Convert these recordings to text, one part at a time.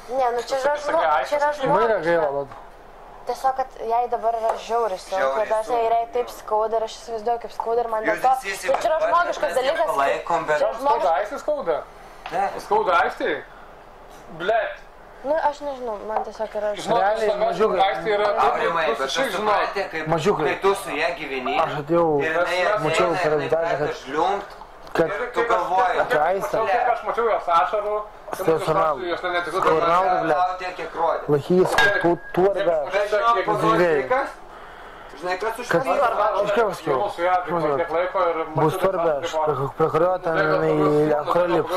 Ne, nu čia yra žmogus. Man yra gaila. Tiesiog, kad jai dabar yra žiauriai sunku, kad jai taip skauda ir aš įsivaizduoju, kaip skauda ir man dėl to. Tai čia yra žmogiškas dalykas. Skauda aistį skauda? Skauda aistį? Blet. Nu, aš nežinau, man tiesiog yra Realiai, mažiukai. Aistį yra Aurimai, bet tu supratė, kai tu su ją gyveni. Aš atėjau, mačiau per avitažą, kad tu galvoji, apie aistą. Aš mačiau jos ašarų. Skornalų, blėt. Lachys, tuorbė. Žinai, kas už Kad aš kaip pasakiau, bus tuorbė, prie kurio ten kurio lips.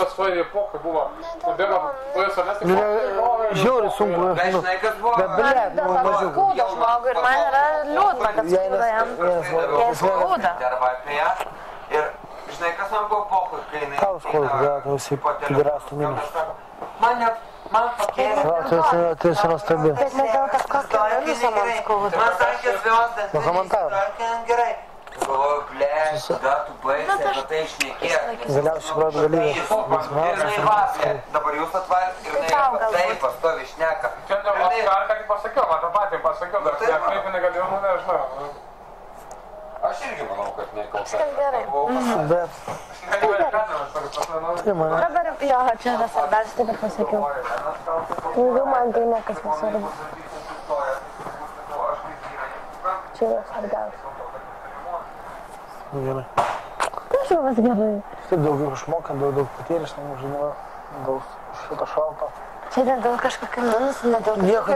Žiauriai sunku, bet blėt, mažiukai. skauda žmogui ir man yra liūdna, kad skauda jam. Jai skauda. Ir žinai, kas man buvo pohui, kai jinai... Tau skauda, gal tu esi piderastų minus. Man pakėlė. Tu esi nuostabi. Bet ne dėl kažkokio viruso man skauda. Man sakė svijos, Nu, komentarų. gerai. Galvoju, blėt, tada tu baisi, apie tai šnekėt. Galiausiai supratau dalyką. Dabar jūs atvarėt ir jinai taip pastovi šneka. Čia ne ką tik pasakiau, man tą patį pasakiau, dar kaip negalėjau, nežinau. Aš irgi manau, kad nekaltas. Viskas gerai. Bet, tai mane. Dabar, jo, čia yra svarbiausia, taip ir pasakiau. Daugiau man tai nekas nesvarbu. Čia yra svarbiausia. Gerai. Kažkas gerai. Taip daugiau išmoka, daug patyręs, žinau, daug šito šalto. Čia ne dėl kažkokio minusų, ne dėl Nieko